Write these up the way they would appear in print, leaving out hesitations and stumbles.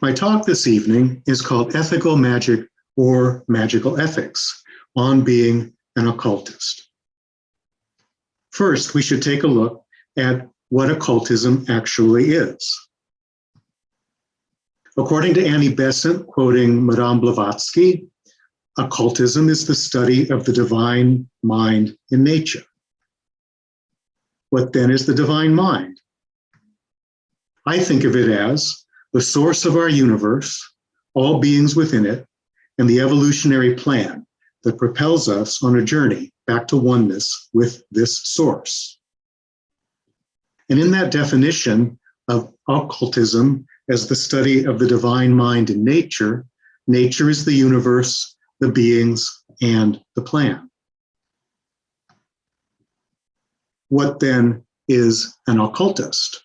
My talk this evening is called Ethical Magic or Magical Ethics on Being an Occultist. First, we should take a look at what occultism actually is. According to Annie Besant, quoting Madame Blavatsky, occultism is the study of the divine mind in nature. What then is the divine mind? I think of it as the source of our universe, all beings within it, and the evolutionary plan that propels us on a journey back to oneness with this source. And in that definition of occultism as the study of the divine mind in nature, nature is the universe, the beings, and the plan. What then is an occultist?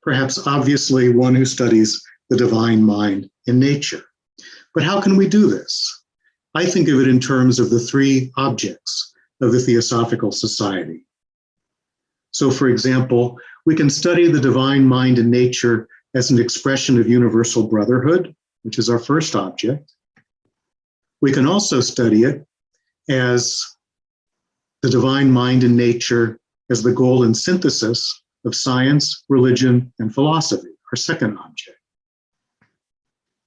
Perhaps obviously one who studies the divine mind in nature. But how can we do this? I think of it in terms of the three objects of the Theosophical Society. So, for example, we can study the divine mind in nature as an expression of universal brotherhood, which is our first object. We can also study it as the divine mind in nature as the goal and synthesis of science, religion, and philosophy, our second object.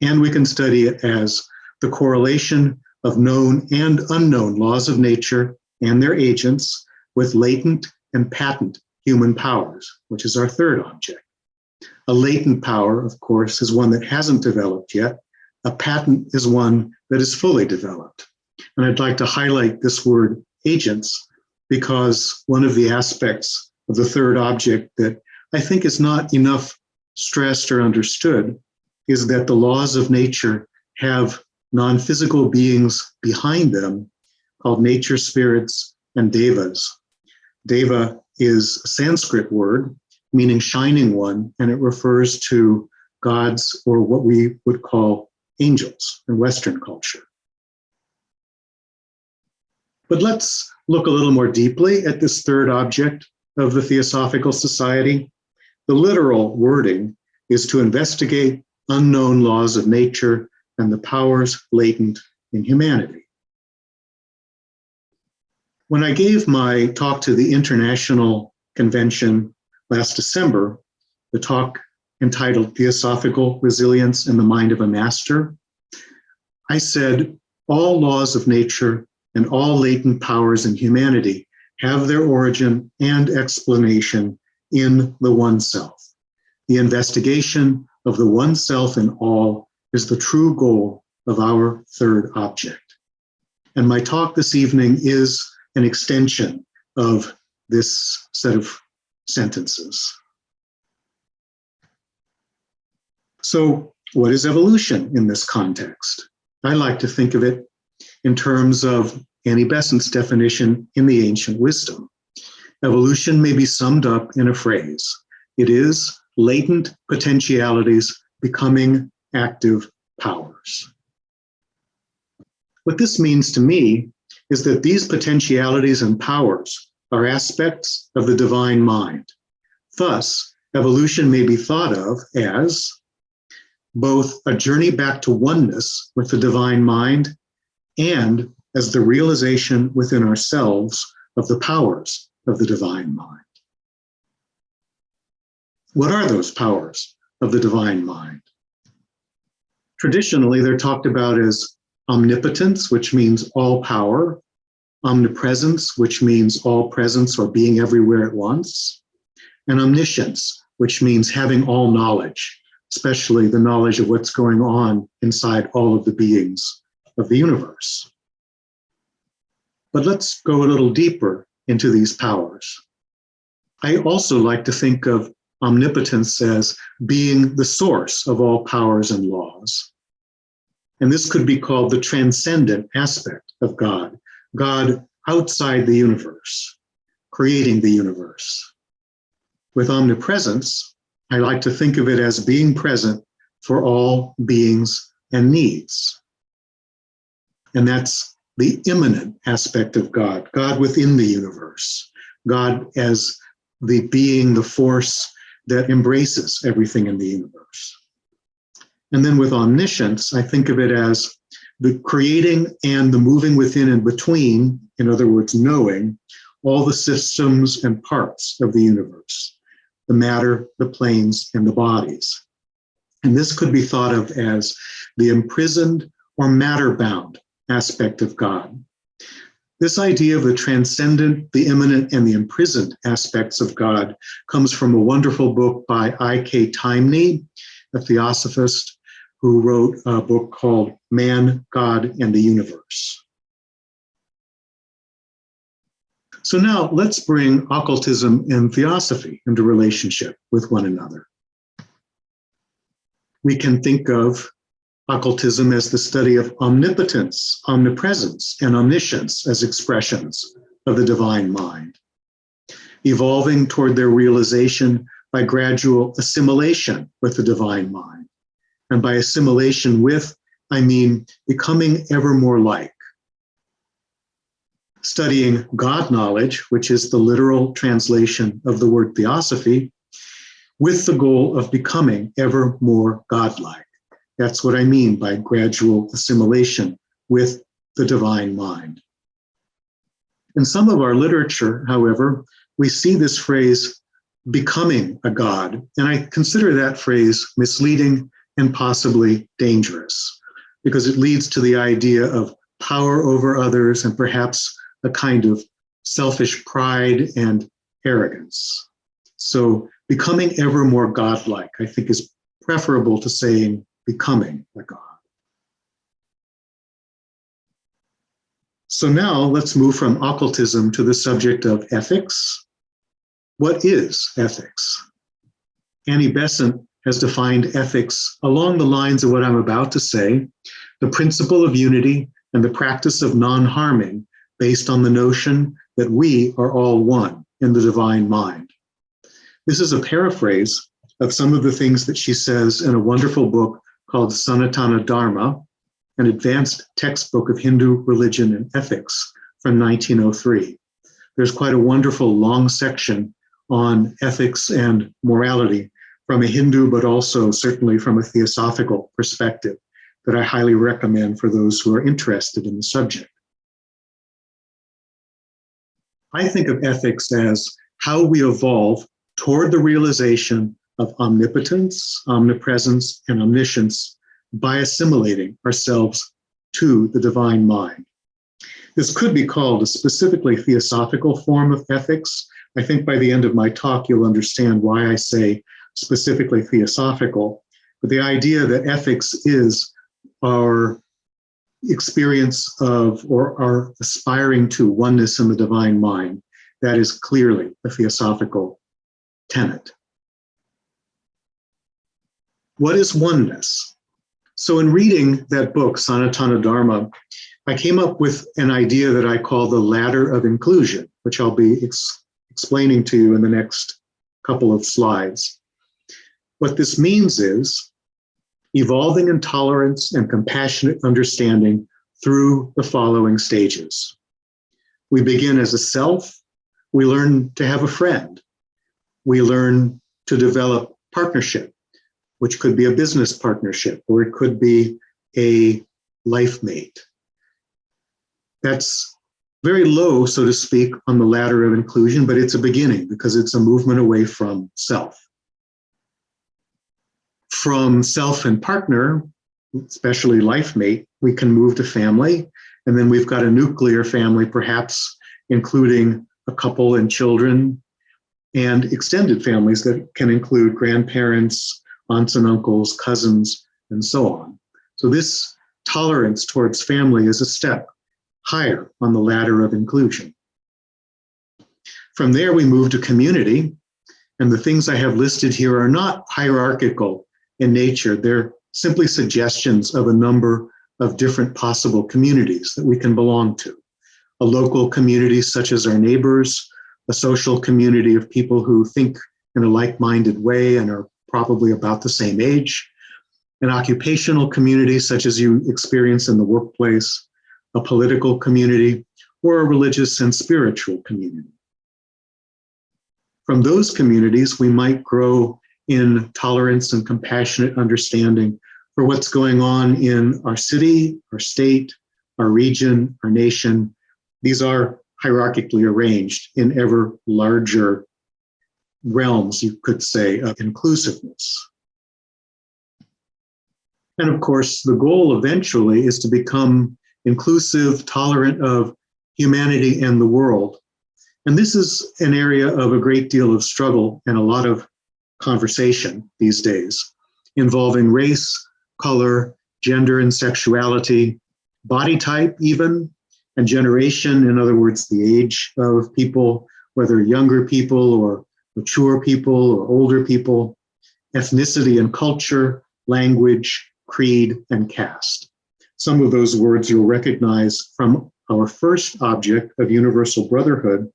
And we can study it as the correlation of known and unknown laws of nature and their agents with latent and patent human powers, which is our third object. A latent power, of course, is one that hasn't developed yet. A patent is one that is fully developed. And I'd like to highlight this word agents because one of the aspects of the third object that I think is not enough stressed or understood is that the laws of nature have non-physical beings behind them called nature spirits and devas. Deva is a Sanskrit word meaning shining one, and it refers to gods or what we would call angels in Western culture. But let's look a little more deeply at this third object of the Theosophical Society. The literal wording is to investigate unknown laws of nature and the powers latent in humanity. When I gave my talk to the International Convention last December, the talk entitled Theosophical Resilience in the Mind of a Master, I said, all laws of nature and all latent powers in humanity have their origin and explanation in the one self. The investigation of the one self in all is the true goal of our third object. And my talk this evening is an extension of this set of sentences. So, what is evolution in this context? I like to think of it in terms of Annie Besant's definition in the ancient wisdom. Evolution may be summed up in a phrase. It is latent potentialities becoming active powers. What this means to me is that these potentialities and powers are aspects of the divine mind. Thus, evolution may be thought of as both a journey back to oneness with the divine mind and as the realization within ourselves of the powers of the divine mind. What are those powers of the divine mind? Traditionally, they're talked about as omnipotence, which means all power, omnipresence, which means all presence or being everywhere at once, and omniscience, which means having all knowledge, especially the knowledge of what's going on inside all of the beings of the universe. But let's go a little deeper into these powers. I also like to think of omnipotence as being the source of all powers and laws. And this could be called the transcendent aspect of God, God outside the universe, creating the universe. With omnipresence, I like to think of it as being present for all beings and needs. And that's the immanent aspect of God, God within the universe, God as the being, the force that embraces everything in the universe. And then with omniscience, I think of it as the creating and the moving within and between, in other words, knowing all the systems and parts of the universe, the matter, the planes, and the bodies. And this could be thought of as the imprisoned or matter-bound aspect of God. This idea of the transcendent, the immanent, and the imprisoned aspects of God comes from a wonderful book by I.K. Taimni, a theosophist who wrote a book called Man, God, and the Universe. So now let's bring occultism and theosophy into relationship with one another. We can think of occultism as the study of omnipotence, omnipresence, and omniscience as expressions of the divine mind, evolving toward their realization by gradual assimilation with the divine mind. And by assimilation with, I mean becoming ever more like. Studying God knowledge, which is the literal translation of the word theosophy, with the goal of becoming ever more godlike. That's what I mean by gradual assimilation with the divine mind. In some of our literature, however, we see this phrase, becoming a god, and I consider that phrase misleading and possibly dangerous, because it leads to the idea of power over others and perhaps a kind of selfish pride and arrogance. So becoming ever more godlike, I think, is preferable to saying becoming a god. So now let's move from occultism to the subject of ethics. What is ethics? Annie Besant has defined ethics along the lines of what I'm about to say, the principle of unity and the practice of non-harming based on the notion that we are all one in the divine mind. This is a paraphrase of some of the things that she says in a wonderful book called Sanatana Dharma, an advanced textbook of Hindu religion and ethics from 1903. There's quite a wonderful long section on ethics and morality from a Hindu, but also certainly from a theosophical perspective that I highly recommend for those who are interested in the subject. I think of ethics as how we evolve toward the realization of omnipotence, omnipresence, and omniscience by assimilating ourselves to the divine mind. This could be called a specifically theosophical form of ethics. I think by the end of my talk, you'll understand why I say specifically theosophical. But the idea that ethics is our experience of or our aspiring to oneness in the divine mind, that is clearly a theosophical tenet. What is oneness? So in reading that book, Sanatana Dharma, I came up with an idea that I call the ladder of inclusion, which I'll be explaining to you in the next couple of slides. What this means is evolving in tolerance and compassionate understanding through the following stages. We begin as a self. We learn to have a friend. We learn to develop partnership, which could be a business partnership, or it could be a life mate. That's very low, so to speak, on the ladder of inclusion, but it's a beginning because it's a movement away from self. From self and partner, especially life mate, we can move to family, and then we've got a nuclear family, perhaps including a couple and children, and extended families that can include grandparents, aunts and uncles, cousins, and so on. So this tolerance towards family is a step higher on the ladder of inclusion. From there, we move to community, and the things I have listed here are not hierarchical in nature. They're simply suggestions of a number of different possible communities that we can belong to. A local community such as our neighbors, a social community of people who think in a like-minded way and are probably about the same age, an occupational community such as you experience in the workplace, a political community, or a religious and spiritual community. From those communities, we might grow in tolerance and compassionate understanding for what's going on in our city, our state, our region, our nation. These are hierarchically arranged in ever larger realms, you could say, of inclusiveness. And of course, the goal eventually is to become inclusive, tolerant of humanity and the world. And this is an area of a great deal of struggle and a lot of conversation these days, involving race, color, gender and sexuality, body type even, and generation, in other words, the age of people, whether younger people or mature people or older people, ethnicity and culture, language, creed, and caste. Some of those words you'll recognize from our first object of universal brotherhood,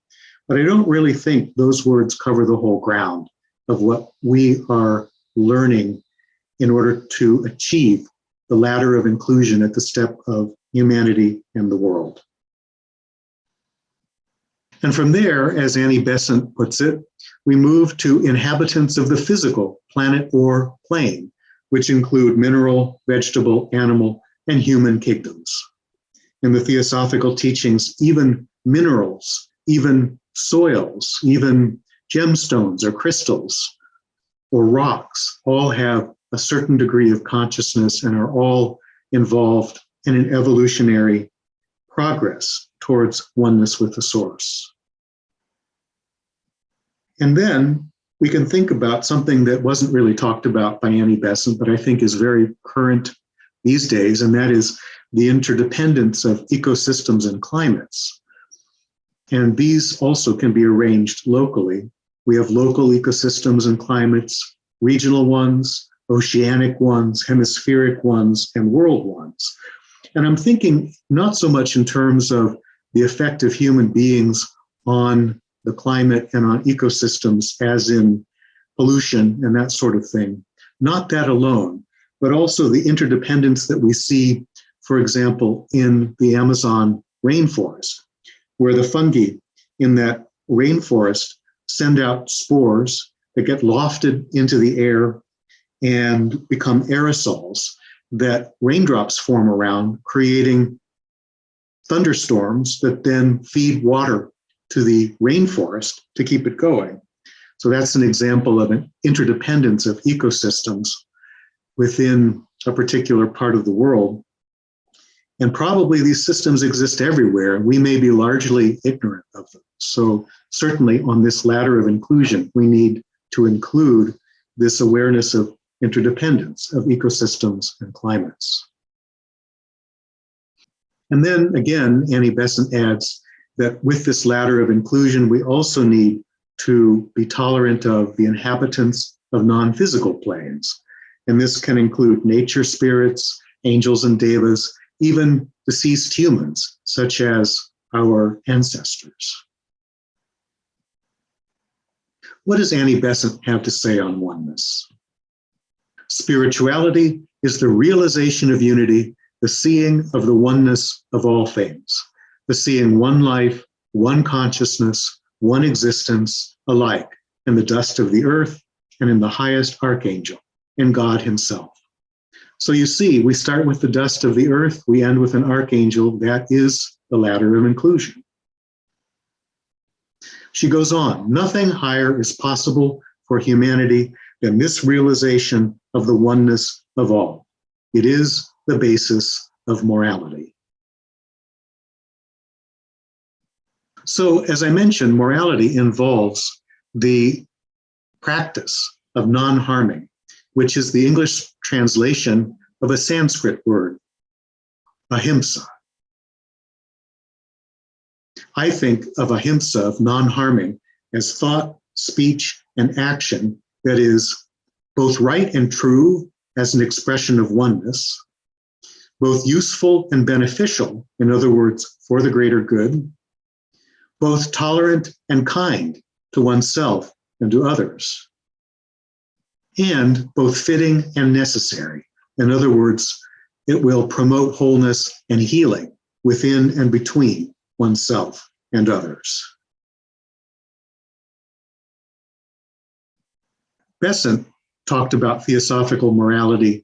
but I don't really think those words cover the whole ground of what we are learning in order to achieve the ladder of inclusion at the step of humanity and the world. And from there, as Annie Besant puts it, we move to inhabitants of the physical planet or plane, which include mineral, vegetable, animal, and human kingdoms. In the Theosophical teachings, even minerals, even soils, even gemstones or crystals or rocks all have a certain degree of consciousness and are all involved in an evolutionary progress towards oneness with the source. And then we can think about something that wasn't really talked about by Annie Besant, but I think is very current these days, and that is the interdependence of ecosystems and climates. And these also can be arranged locally. We have local ecosystems and climates, regional ones, oceanic ones, hemispheric ones, and world ones. And I'm thinking not so much in terms of the effect of human beings on the climate and on ecosystems as in pollution and that sort of thing. Not that alone, but also the interdependence that we see, for example, in the Amazon rainforest, where the fungi in that rainforest send out spores that get lofted into the air and become aerosols that raindrops form around, creating thunderstorms that then feed water to the rainforest to keep it going. So that's an example of an interdependence of ecosystems within a particular part of the world. And probably these systems exist everywhere, and we may be largely ignorant of them. So certainly on this ladder of inclusion, we need to include this awareness of interdependence of ecosystems and climates. And then again, Annie Besant adds that with this ladder of inclusion, we also need to be tolerant of the inhabitants of non-physical planes. And this can include nature spirits, angels and devas, even deceased humans, such as our ancestors. What does Annie Besant have to say on oneness? Spirituality is the realization of unity, the seeing of the oneness of all things, the seeing one life, one consciousness, one existence alike in the dust of the earth and in the highest archangel, in God himself. So you see, we start with the dust of the earth, we end with an archangel. That is the ladder of inclusion. She goes on, nothing higher is possible for humanity than this realization of the oneness of all. It is the basis of morality. So, as I mentioned, morality involves the practice of non-harming, which is the English translation of a Sanskrit word, ahimsa. I think of ahimsa, of non-harming, as thought, speech, and action that is both right and true as an expression of oneness, both useful and beneficial, in other words, for the greater good, both tolerant and kind to oneself and to others, and both fitting and necessary. In other words, it will promote wholeness and healing within and between oneself and others. Besen talked about theosophical morality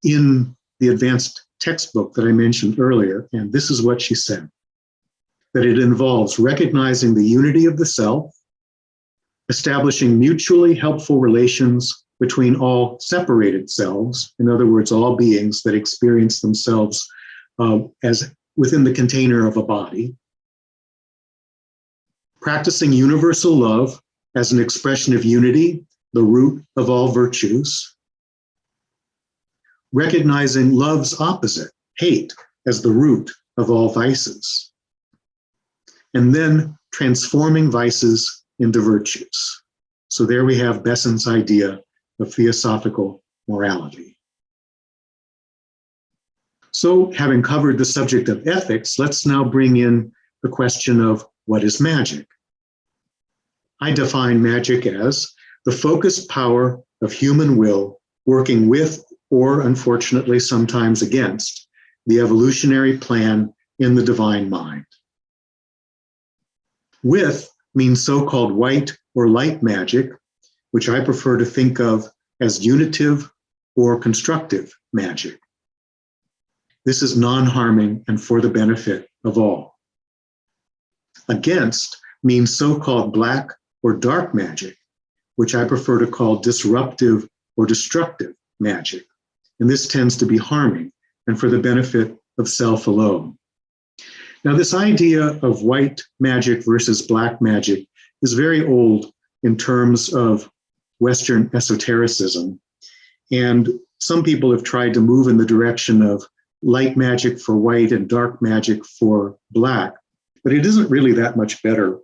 in the advanced textbook that I mentioned earlier, and this is what she said, that it involves recognizing the unity of the self, establishing mutually helpful relations between all separated selves, in other words, all beings that experience themselves as within the container of a body, practicing universal love as an expression of unity, the root of all virtues, recognizing love's opposite, hate, as the root of all vices, and then transforming vices into virtues. So there we have Besen's idea of theosophical morality. So having covered the subject of ethics, let's now bring in the question of what is magic? I define magic as the focused power of human will working with, or unfortunately sometimes against, the evolutionary plan in the divine mind. With means so-called white or light magic, which I prefer to think of as unitive or constructive magic. This is non-harming and for the benefit of all. Against means so-called black or dark magic, which I prefer to call disruptive or destructive magic. And this tends to be harming and for the benefit of self alone. Now, this idea of white magic versus black magic is very old in terms of Western esotericism. And some people have tried to move in the direction of light magic for white and dark magic for black, but it isn't really that much better.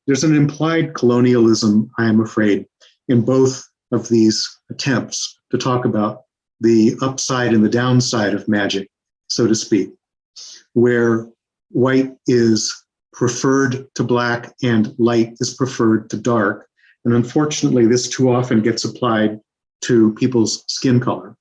There's an implied colonialism, I am afraid, in both of these attempts to talk about the upside and the downside of magic, so to speak, where white is preferred to black and light is preferred to dark. And unfortunately, this too often gets applied to people's skin color.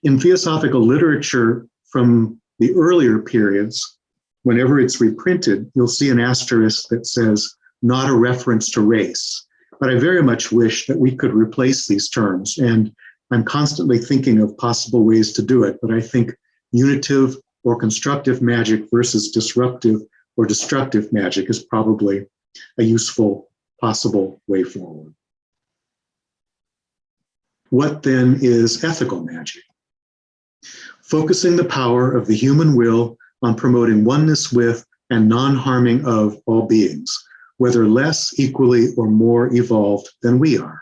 In theosophical literature from the earlier periods, whenever it's reprinted, you'll see an asterisk that says, not a reference to race. But I very much wish that we could replace these terms. And I'm constantly thinking of possible ways to do it. But I think unitive or constructive magic versus disruptive or destructive magic is probably a useful possible way forward. What then is ethical magic? Focusing the power of the human will on promoting oneness with and non-harming of all beings, whether less, equally, or more evolved than we are.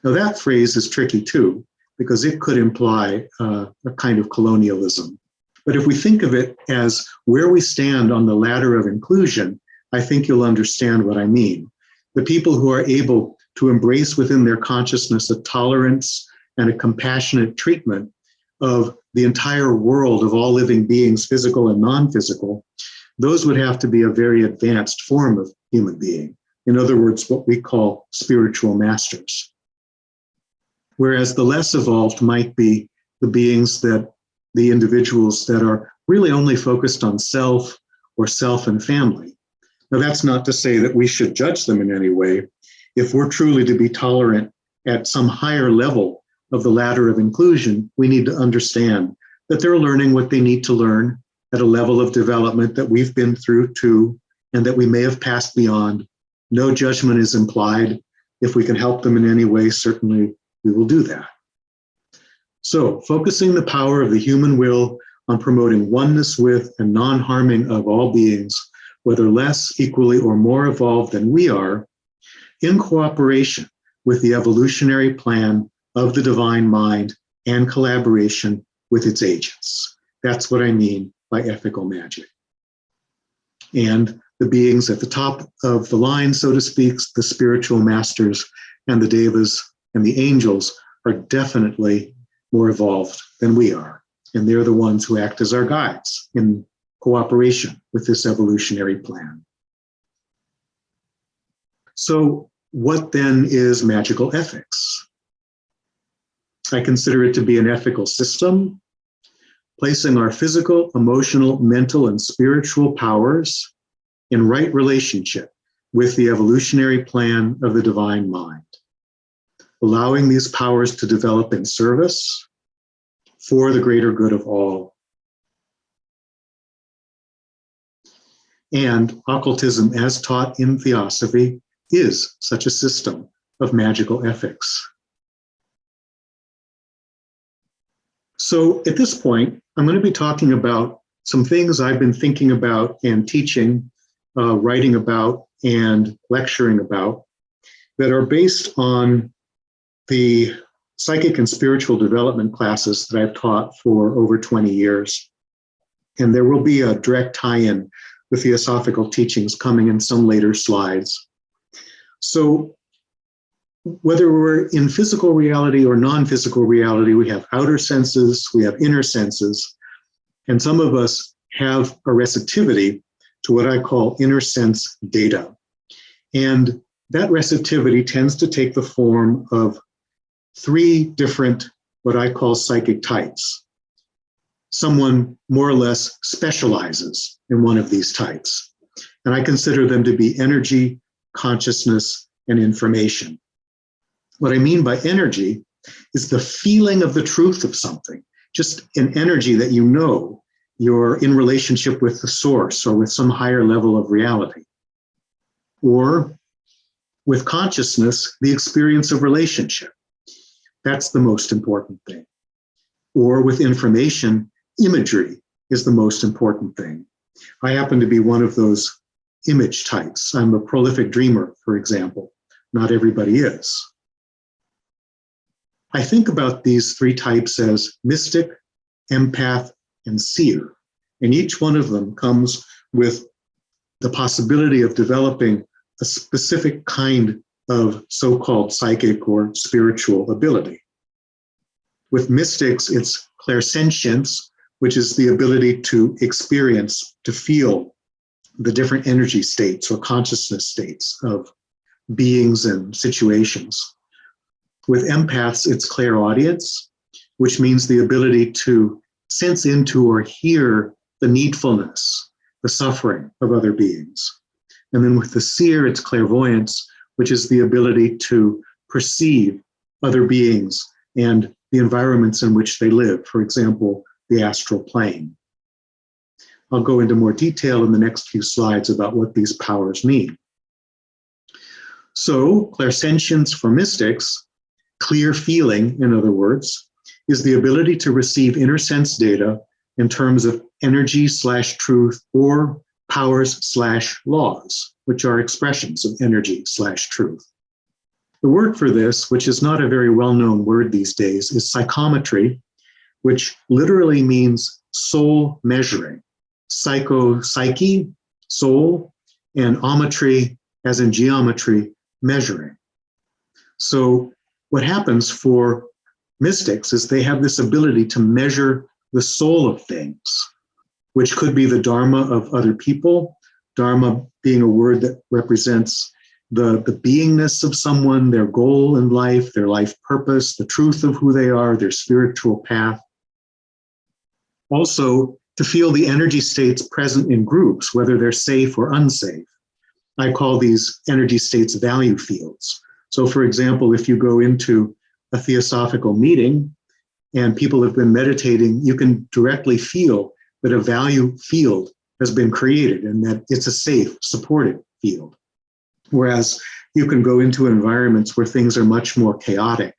Now that phrase is tricky too, because it could imply a kind of colonialism. But if we think of it as where we stand on the ladder of inclusion, I think you'll understand what I mean. The people who are able to embrace within their consciousness a tolerance and a compassionate treatment of the entire world of all living beings, physical and non-physical, those would have to be a very advanced form of human being. In other words, what we call spiritual masters. Whereas the less evolved might be the beings that, the individuals that are really only focused on self or self and family. Now, that's not to say that we should judge them in any way. If we're truly to be tolerant at some higher level of the ladder of inclusion, we need to understand that they're learning what they need to learn at a level of development that we've been through too, and that we may have passed beyond. No judgment is implied. If we can help them in any way, certainly we will do that. So, focusing the power of the human will on promoting oneness with and non-harming of all beings, whether less, equally, or more evolved than we are, in cooperation with the evolutionary plan of the divine mind and collaboration with its agents. That's what I mean by ethical magic. And the beings at the top of the line, so to speak, the spiritual masters and the devas and the angels are definitely more evolved than we are. And they're the ones who act as our guides in cooperation with this evolutionary plan. So what then is magical ethics? I consider it to be an ethical system, placing our physical, emotional, mental, and spiritual powers in right relationship with the evolutionary plan of the divine mind, allowing these powers to develop in service, for the greater good of all. And occultism, as taught in Theosophy, is such a system of magical ethics. So at this point, I'm going to be talking about some things I've been thinking about and teaching, writing about, and lecturing about that are based on the psychic and spiritual development classes that I've taught for over 20 years. And there will be a direct tie-in with Theosophical teachings coming in some later slides. So whether we're in physical reality or non-physical reality, we have outer senses, we have inner senses, and some of us have a receptivity to what I call inner sense data. And that receptivity tends to take the form of three different, what I call psychic types. Someone more or less specializes in one of these types. And I consider them to be energy, consciousness, and information. What I mean by energy is the feeling of the truth of something, just an energy that you know you're in relationship with the source or with some higher level of reality. Or with consciousness, the experience of relationship. That's the most important thing. Or with information, imagery is the most important thing. I happen to be one of those image types. I'm a prolific dreamer, for example. Not everybody is. I think about these three types as mystic, empath, and seer. And each one of them comes with the possibility of developing a specific kind of so-called psychic or spiritual ability. With mystics, it's clairsentience, which is the ability to experience, to feel the different energy states or consciousness states of beings and situations. With empaths, it's clairaudience, which means the ability to sense into or hear the needfulness, the suffering of other beings. And then with the seer, it's clairvoyance, which is the ability to perceive other beings and the environments in which they live, for example, the astral plane. I'll go into more detail in the next few slides about what these powers mean. So, clairsentience for mystics, clear feeling, in other words, is the ability to receive inner sense data in terms of energy/truth or powers/laws, which are expressions of energy/truth. The word for this, which is not a very well-known word these days, is psychometry, which literally means soul measuring. Psyche, soul, and ometry, as in geometry, measuring. So what happens for mystics is they have this ability to measure the soul of things, which could be the dharma of other people, dharma being a word that represents the beingness of someone, their goal in life, their life purpose, the truth of who they are, their spiritual path. Also, to feel the energy states present in groups, whether they're safe or unsafe. I call these energy states value fields. So for example, if you go into a theosophical meeting and people have been meditating, you can directly feel that a value field has been created and that it's a safe, supported field. Whereas you can go into environments where things are much more chaotic.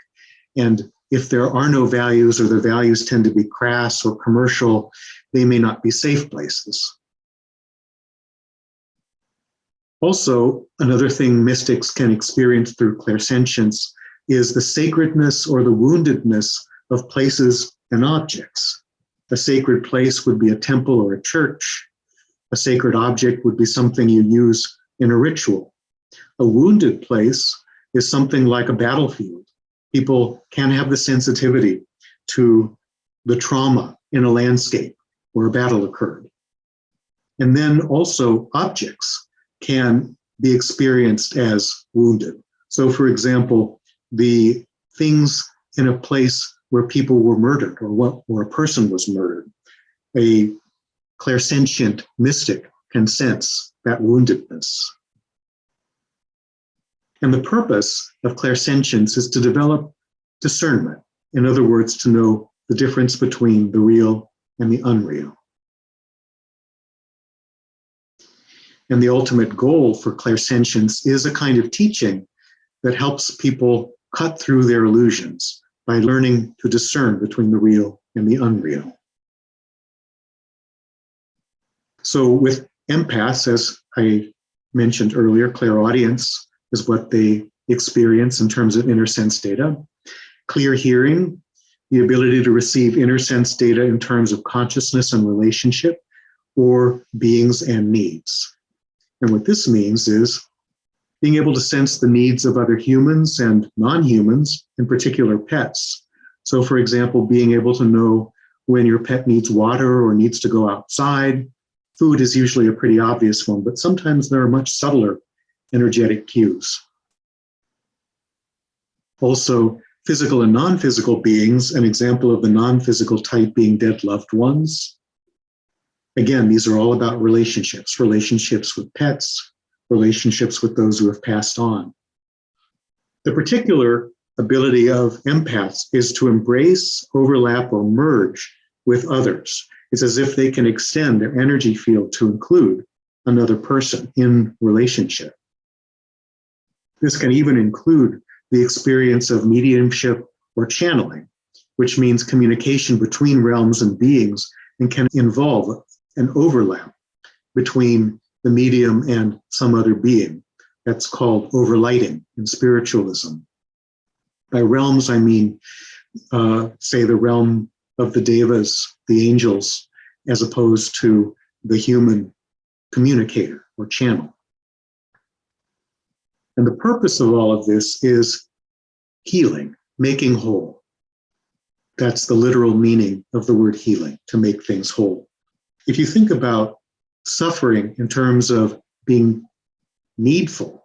And if there are no values or the values tend to be crass or commercial, they may not be safe places. Also, another thing mystics can experience through clairsentience is the sacredness or the woundedness of places and objects. A sacred place would be a temple or a church. A sacred object would be something you use in a ritual. A wounded place is something like a battlefield. People can have the sensitivity to the trauma in a landscape where a battle occurred. And then also objects can be experienced as wounded. So for example, the things in a place where people were murdered or a person was murdered, a clairsentient mystic can sense that woundedness. And the purpose of clairsentience is to develop discernment. In other words, to know the difference between the real and the unreal. And the ultimate goal for clairsentience is a kind of teaching that helps people cut through their illusions by learning to discern between the real and the unreal. So with empaths, as I mentioned earlier, clairaudience is what they experience in terms of inner sense data. Clear hearing, the ability to receive inner sense data in terms of consciousness and relationship, or beings and needs. And what this means is being able to sense the needs of other humans and non-humans, in particular pets. So for example, being able to know when your pet needs water or needs to go outside. Food is usually a pretty obvious one, but sometimes there are much subtler energetic cues. Also, physical and non-physical beings, an example of the non-physical type being dead loved ones. Again, these are all about relationships, relationships with pets, relationships with those who have passed on. The particular ability of empaths is to embrace, overlap, or merge with others. It's as if they can extend their energy field to include another person in relationship. This can even include the experience of mediumship or channeling, which means communication between realms and beings, and can involve an overlap between the medium and some other being. That's called overlighting in spiritualism. By realms, I mean, say, the realm of the devas, the angels, as opposed to the human communicator or channel. And the purpose of all of this is healing, making whole. That's the literal meaning of the word healing, to make things whole. If you think about suffering in terms of being needful,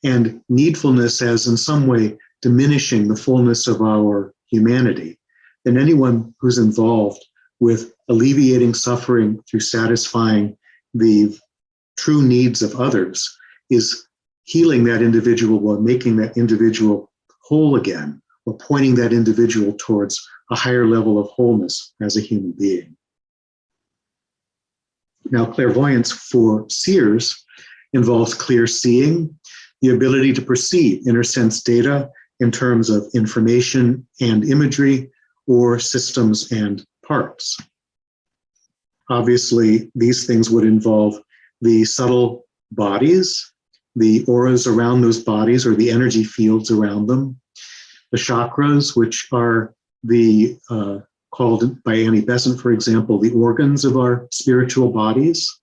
and needfulness as in some way diminishing the fullness of our humanity, then anyone who's involved with alleviating suffering through satisfying the true needs of others is healing that individual while making that individual whole again, or pointing that individual towards a higher level of wholeness as a human being. Now, clairvoyance for seers involves clear seeing, the ability to perceive inner sense data in terms of information and imagery, or systems and parts. Obviously, these things would involve the subtle bodies, the auras around those bodies, or the energy fields around them, the chakras, which are the called by Annie Besant, for example, the organs of our spiritual bodies.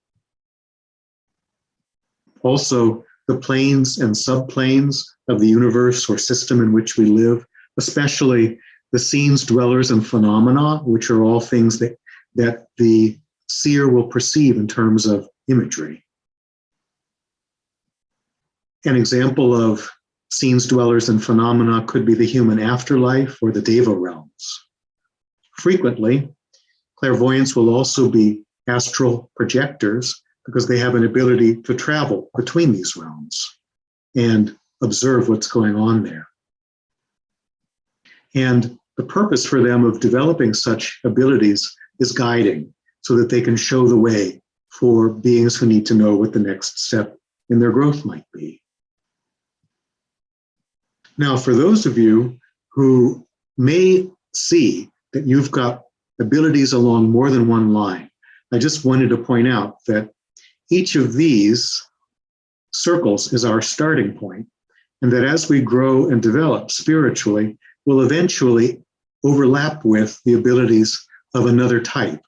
Also, the planes and subplanes of the universe or system in which we live, especially the scenes, dwellers, and phenomena, which are all things that the seer will perceive in terms of imagery. An example of scenes, dwellers, and phenomena could be the human afterlife or the deva realms. Frequently, clairvoyants will also be astral projectors because they have an ability to travel between these realms and observe what's going on there. And the purpose for them of developing such abilities is guiding, so that they can show the way for beings who need to know what the next step in their growth might be. Now, for those of you who may see that you've got abilities along more than one line, I just wanted to point out that each of these circles is our starting point, and that as we grow and develop spiritually, we'll eventually overlap with the abilities of another type.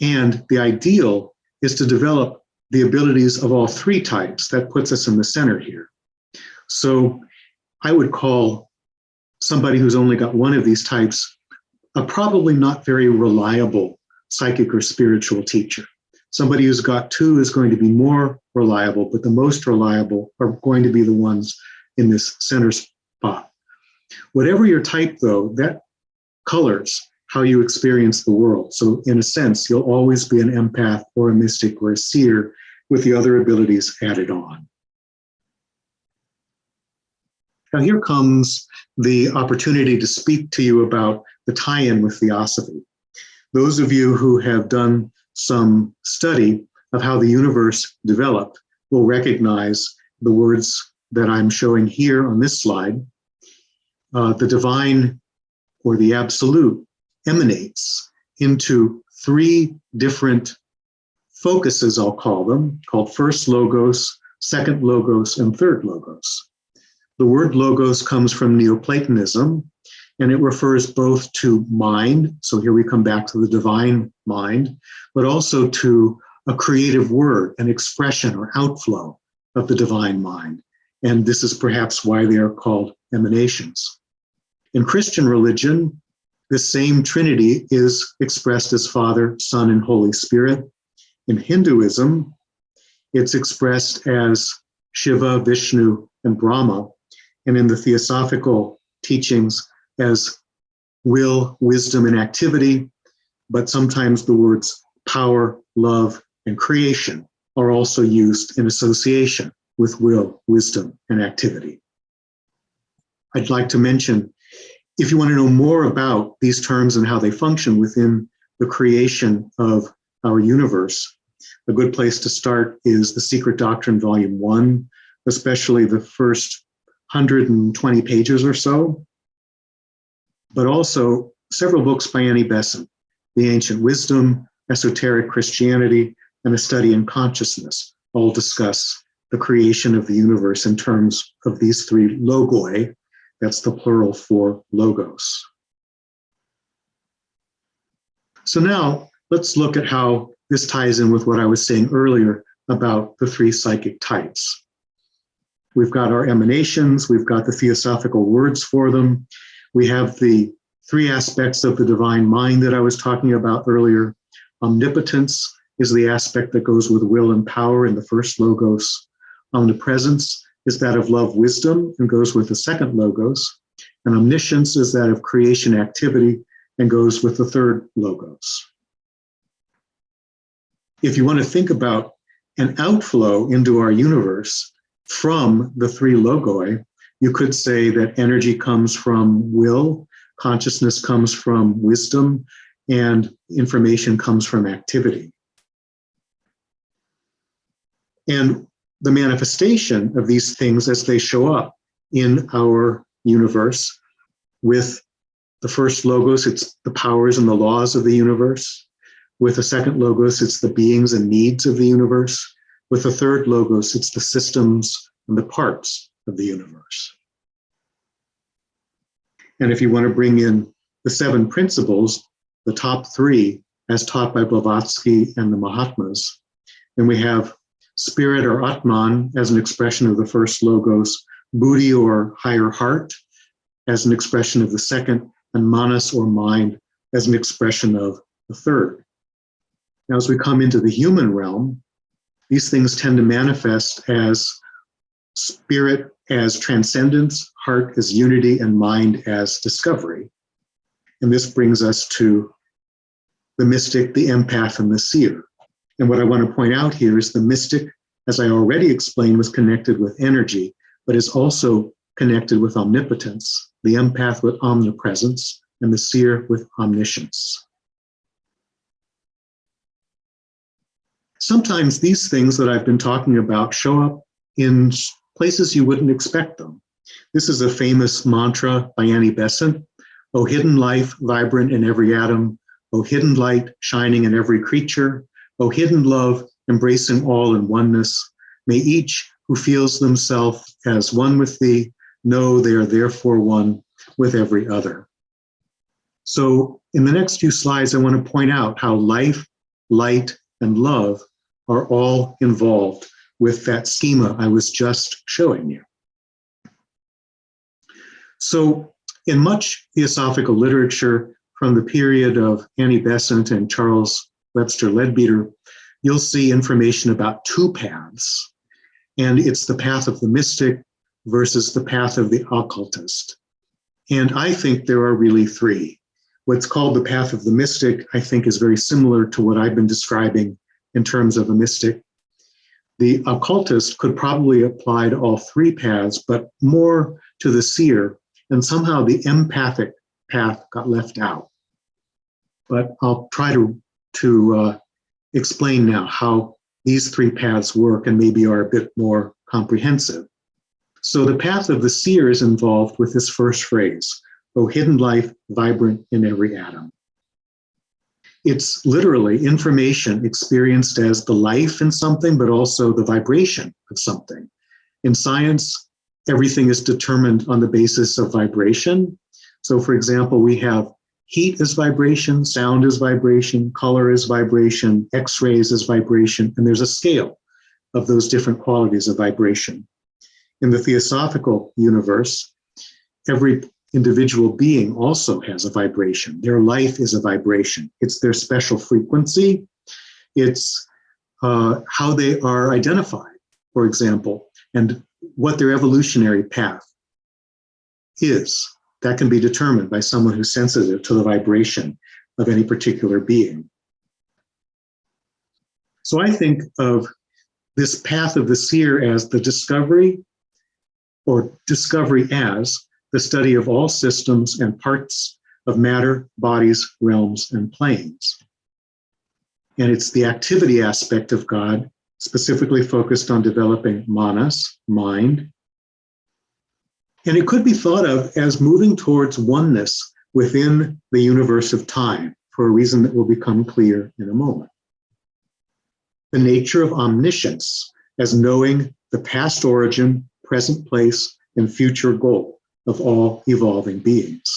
And the ideal is to develop the abilities of all three types. That puts us in the center here. So I would call somebody who's only got one of these types a probably not very reliable psychic or spiritual teacher. Somebody who's got two is going to be more reliable, but the most reliable are going to be the ones in this center spot. Whatever your type, though, that colors how you experience the world. So in a sense, you'll always be an empath or a mystic or a seer with the other abilities added on. Now here comes the opportunity to speak to you about the tie-in with Theosophy. Those of you who have done some study of how the universe developed will recognize the words that I'm showing here on this slide. The divine or the absolute emanates into three different focuses, I'll call them, called first logos, second logos, and third logos. The word logos comes from Neoplatonism, and it refers both to mind, so here we come back to the divine mind, but also to a creative word, an expression or outflow of the divine mind. And this is perhaps why they are called emanations. In Christian religion, the same Trinity is expressed as Father, Son, and Holy Spirit. In Hinduism, it's expressed as Shiva, Vishnu, and Brahma. And in the Theosophical teachings, as will, wisdom, and activity, but sometimes the words power, love, and creation are also used in association with will, wisdom, and activity. I'd like to mention, if you want to know more about these terms and how they function within the creation of our universe, a good place to start is The Secret Doctrine, Volume 1, especially the first 120 pages or so, but also several books by Annie Besant, The Ancient Wisdom, Esoteric Christianity, and A Study in Consciousness, all discuss the creation of the universe in terms of these three logoi. That's the plural for logos. So now let's look at how this ties in with what I was saying earlier about the three psychic types. We've got our emanations, we've got the theosophical words for them. We have the three aspects of the divine mind that I was talking about earlier. Omnipotence is the aspect that goes with will and power in the first logos. Omnipresence is that of love, wisdom, and goes with the second logos. And omniscience is that of creation, activity, and goes with the third logos. If you want to think about an outflow into our universe from the three logoi, you could say that energy comes from will, consciousness comes from wisdom, and information comes from activity. And the manifestation of these things as they show up in our universe, with the first logos, it's the powers and the laws of the universe. With the second logos, it's the beings and needs of the universe. With the third logos, it's the systems and the parts of the universe. And if you want to bring in the seven principles, the top three, as taught by Blavatsky and the Mahatmas, then we have spirit or Atman as an expression of the first logos, buddhi or higher heart as an expression of the second, and manas or mind as an expression of the third. Now, as we come into the human realm, these things tend to manifest as spirit as transcendence, heart as unity, and mind as discovery. And this brings us to the mystic, the empath, and the seer. And what I want to point out here is the mystic, as I already explained, was connected with energy, but is also connected with omnipotence, the empath with omnipresence, and the seer with omniscience. Sometimes these things that I've been talking about show up in places you wouldn't expect them. This is a famous mantra by Annie Besant. O hidden life, vibrant in every atom. O hidden light, shining in every creature. O hidden love, embracing all in oneness. May each who feels themselves as one with thee know they are therefore one with every other. So in the next few slides, I want to point out how life, light, and love are all involved with that schema I was just showing you. So in much theosophical literature from the period of Annie Besant and Charles Webster Leadbeater, you'll see information about two paths, and it's the path of the mystic versus the path of the occultist. And I think there are really three. What's called the path of the mystic, I think, is very similar to what I've been describing in terms of a mystic. The occultist could probably apply to all three paths, but more to the seer, and somehow the empathic path got left out. But I'll try to explain now how these three paths work and maybe are a bit more comprehensive. So the path of the seer is involved with this first phrase, "O hidden life, vibrant in every atom." It's literally information experienced as the life in something, but also the vibration of something. In science, everything is determined on the basis of vibration. So for example, we have heat as vibration, sound as vibration, color as vibration, X-rays as vibration, and there's a scale of those different qualities of vibration. In the Theosophical universe, every individual being also has a vibration. Their life is a vibration. It's their special frequency. It's how they are identified, for example, and what their evolutionary path is. That can be determined by someone who's sensitive to the vibration of any particular being. So I think of this path of the seer as the discovery, or discovery as the study of all systems and parts of matter, bodies, realms, and planes. And it's the activity aspect of God, specifically focused on developing manas, mind. And it could be thought of as moving towards oneness within the universe of time, for a reason that will become clear in a moment. The nature of omniscience as knowing the past origin, present place, and future goal of all evolving beings.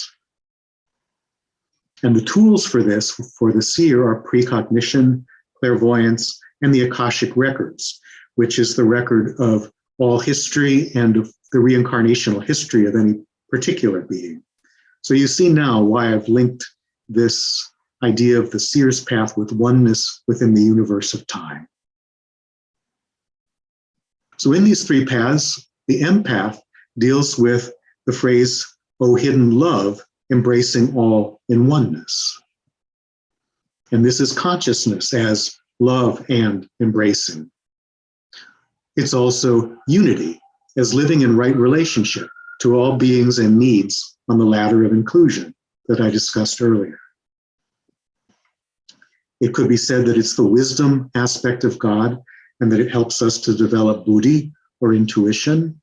And the tools for this, for the seer, are precognition, clairvoyance, and the Akashic records, which is the record of all history and of the reincarnational history of any particular being. So you see now why I've linked this idea of the seer's path with oneness within the universe of time. So in these three paths, the empath deals with the phrase, "O hidden love, embracing all in oneness." And this is consciousness as love and embracing. It's also unity as living in right relationship to all beings and needs on the ladder of inclusion that I discussed earlier. It could be said that it's the wisdom aspect of God and that it helps us to develop buddhi or intuition.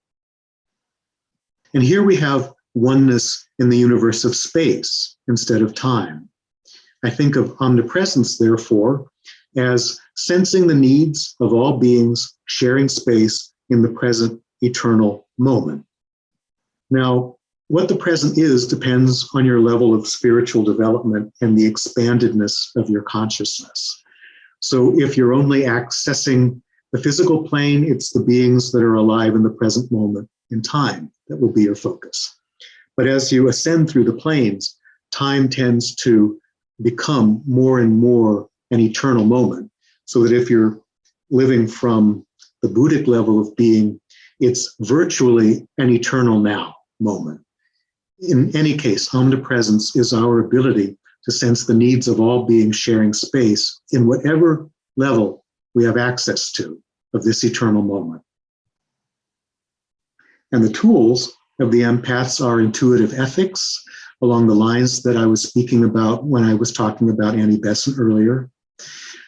And here we have oneness in the universe of space instead of time. I think of omnipresence, therefore, as sensing the needs of all beings sharing space in the present eternal moment. Now, what the present is depends on your level of spiritual development and the expandedness of your consciousness. So if you're only accessing the physical plane, it's the beings that are alive in the present moment in time that will be your focus. But as you ascend through the planes, time tends to become more and more an eternal moment, so that if you're living from the Buddhic level of being, it's virtually an eternal now moment. In any case, omnipresence is our ability to sense the needs of all beings sharing space in whatever level we have access to of this eternal moment. And the tools of the empaths are intuitive ethics, along the lines that I was speaking about when I was talking about Annie Besant earlier.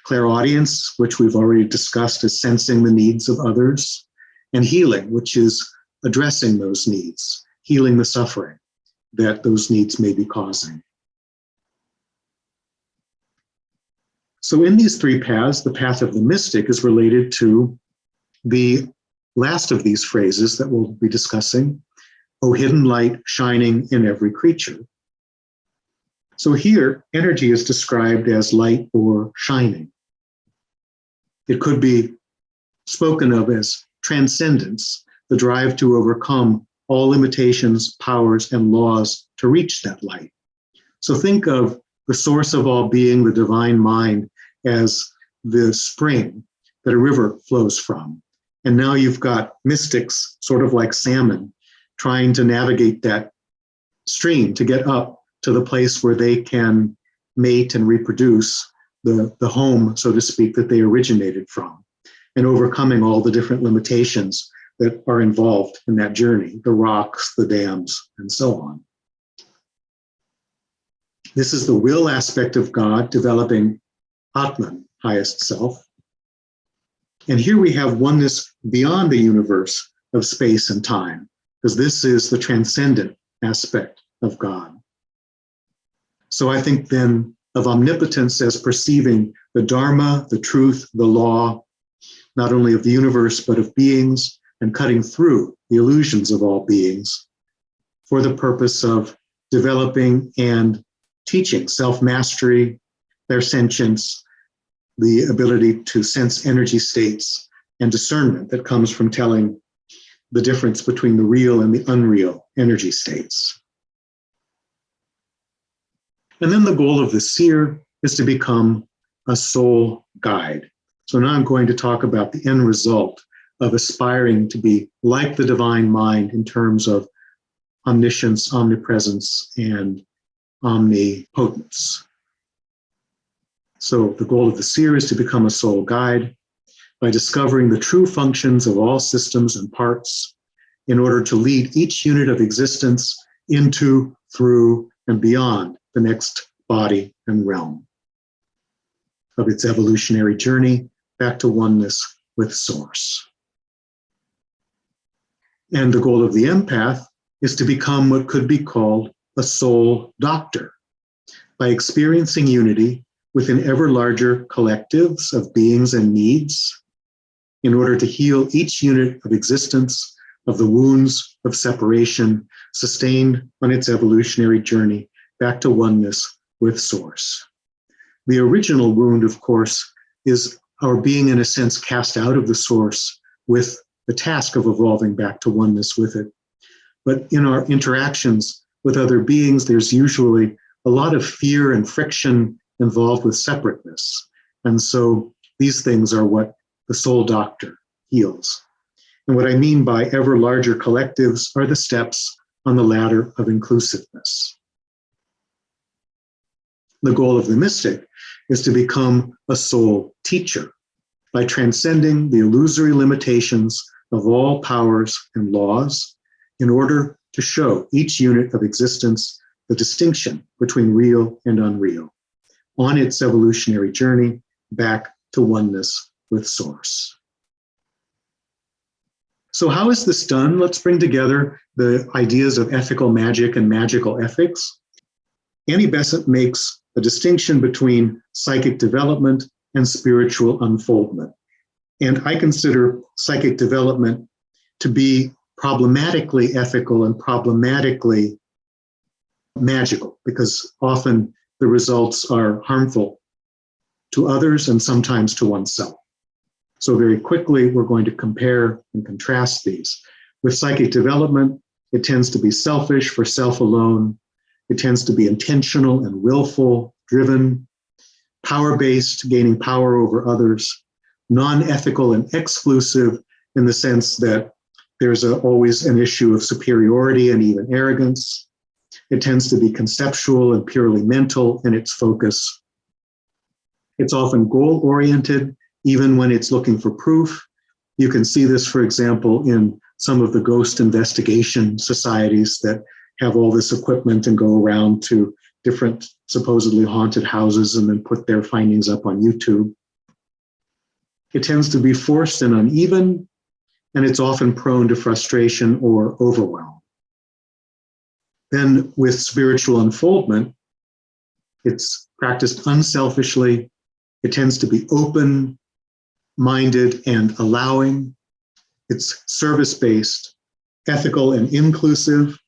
Clairaudience, which we've already discussed, is sensing the needs of others. And healing, which is addressing those needs, healing the suffering that those needs may be causing. So in these three paths, the path of the mystic is related to the last of these phrases that we'll be discussing, "O hidden light shining in every creature." So here, energy is described as light or shining. It could be spoken of as transcendence, the drive to overcome all limitations, powers, and laws to reach that light. So think of the source of all being, the divine mind, as the spring that a river flows from. And now you've got mystics, sort of like salmon, trying to navigate that stream to get up to the place where they can mate and reproduce the home, so to speak, that they originated from. and overcoming all the different limitations that are involved in that journey, the rocks, the dams, and so on. This is the will aspect of God, developing Atman, highest self. And here we have oneness beyond the universe of space and time, because this is the transcendent aspect of God. So I think then of omnipotence as perceiving the Dharma, the truth, the law, not only of the universe, but of beings, and cutting through the illusions of all beings for the purpose of developing and teaching self-mastery, clairsentience, the ability to sense energy states, and discernment that comes from telling the difference between the real and the unreal energy states. And then the goal of the seer is to become a soul guide. So now I'm going to talk about the end result of aspiring to be like the divine mind in terms of omniscience, omnipresence, and omnipotence. So the goal of the seer is to become a soul guide by discovering the true functions of all systems and parts in order to lead each unit of existence into, through, and beyond the next body and realm of its evolutionary journey back to oneness with Source. And the goal of the empath is to become what could be called a soul doctor by experiencing unity within ever larger collectives of beings and needs in order to heal each unit of existence of the wounds of separation sustained on its evolutionary journey back to oneness with Source. The original wound, of course, is our being in a sense cast out of the Source with the task of evolving back to oneness with it. But in our interactions with other beings, there's usually a lot of fear and friction involved with separateness. And so these things are what the soul doctor heals. And what I mean by ever larger collectives are the steps on the ladder of inclusiveness. The goal of the mystic is to become a soul teacher by transcending the illusory limitations of all powers and laws in order to show each unit of existence the distinction between real and unreal on its evolutionary journey back to oneness with Source. So how is this done? Let's bring together the ideas of ethical magic and magical ethics. Annie Besant makes a distinction between psychic development and spiritual unfoldment. And I consider psychic development to be problematically ethical and problematically magical, because often the results are harmful to others and sometimes to oneself. So very quickly, we're going to compare and contrast these. With psychic development, it tends to be selfish for self alone. It tends to be intentional and willful, driven, power-based, gaining power over others, non-ethical and exclusive in the sense that there's always an issue of superiority and even arrogance. It tends to be conceptual and purely mental in its focus. It's often goal-oriented, even when it's looking for proof. You can see this, for example, in some of the ghost investigation societies that have all this equipment and go around to different supposedly haunted houses and then put their findings up on YouTube. It tends to be forced and uneven, and it's often prone to frustration or overwhelm. Then with spiritual unfoldment, it's practiced unselfishly. It tends to be open-minded and allowing. It's service-based, ethical and inclusive,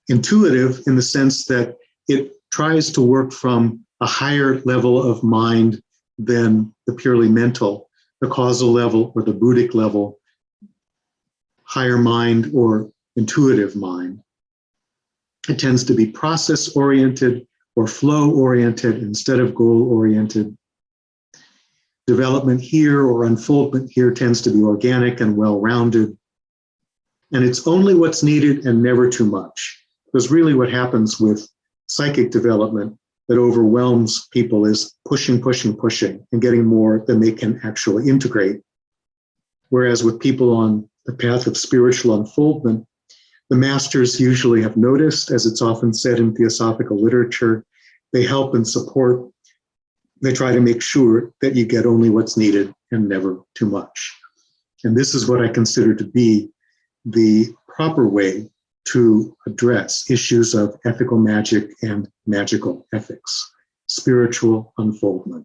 intuitive in the sense that it tries to work from a higher level of mind than the purely mental, the causal level or the Buddhic level, higher mind or intuitive mind. It tends to be process-oriented or flow-oriented instead of goal-oriented. Development here or unfoldment here tends to be organic and well-rounded. And it's only what's needed and never too much. Because really what happens with psychic development that overwhelms people is pushing, pushing, pushing, and getting more than they can actually integrate whereas with people on the path of spiritual unfoldment, the masters usually have noticed, as it's often said in theosophical literature, they help and support. They try to make sure that you get only what's needed and never too much. And this is what I consider to be the proper way to address issues of ethical magic and magical ethics, spiritual unfoldment.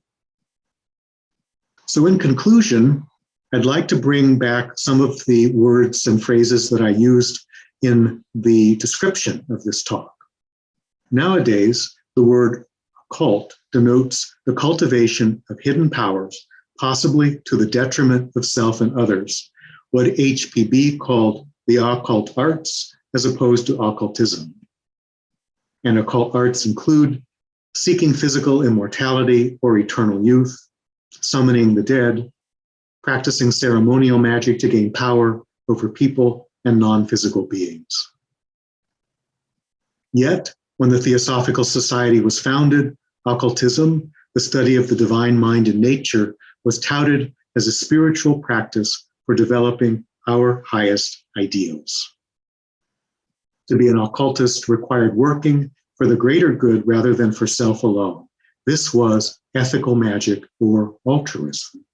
So in conclusion, I'd like to bring back some of the words and phrases that I used in the description of this talk. Nowadays, the word occult denotes the cultivation of hidden powers, possibly to the detriment of self and others, what HPB called the occult arts, as opposed to occultism. And occult arts include seeking physical immortality or eternal youth, summoning the dead, practicing ceremonial magic to gain power over people and non-physical beings. Yet, when the Theosophical Society was founded, occultism, the study of the divine mind and nature, was touted as a spiritual practice for developing our highest ideals. To be an occultist required working for the greater good rather than for self alone. This was ethical magic or altruism.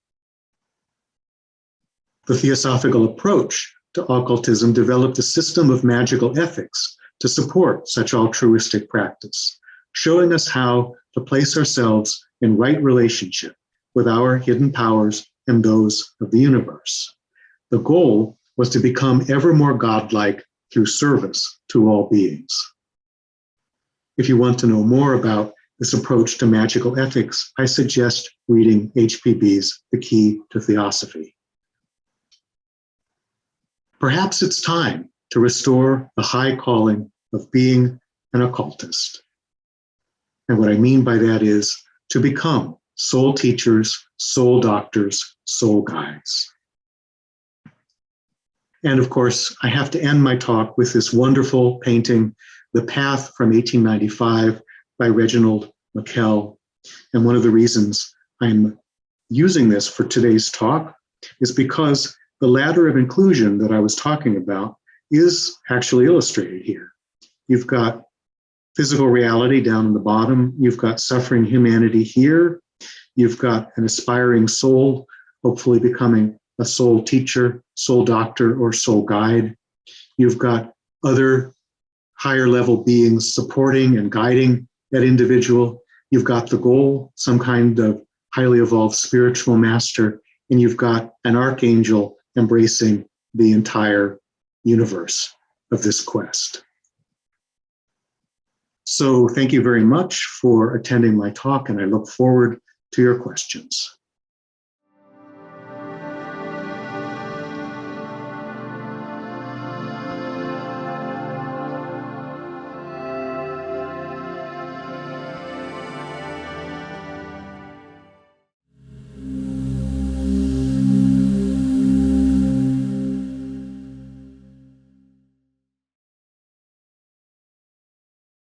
The theosophical approach to occultism developed a system of magical ethics to support such altruistic practice, showing us how to place ourselves in right relationship with our hidden powers and those of the universe. The goal was to become ever more godlike through service to all beings. If you want to know more about this approach to magical ethics, I suggest reading HPB's The Key to Theosophy. Perhaps it's time to restore the high calling of being an occultist. And what I mean by that is to become soul teachers, soul doctors, soul guides. And of course, I have to end my talk with this wonderful painting, The Path from 1895 by Reginald McKell. And one of the reasons I'm using this for today's talk is because the ladder of inclusion that I was talking about is actually illustrated here. You've got physical reality down in the bottom. You've got suffering humanity here. You've got an aspiring soul, hopefully becoming a soul teacher, soul doctor, or soul guide. You've got other higher level beings supporting and guiding that individual. You've got the goal, some kind of highly evolved spiritual master, and you've got an archangel embracing the entire universe of this quest. So thank you very much for attending my talk, and I look forward to your questions.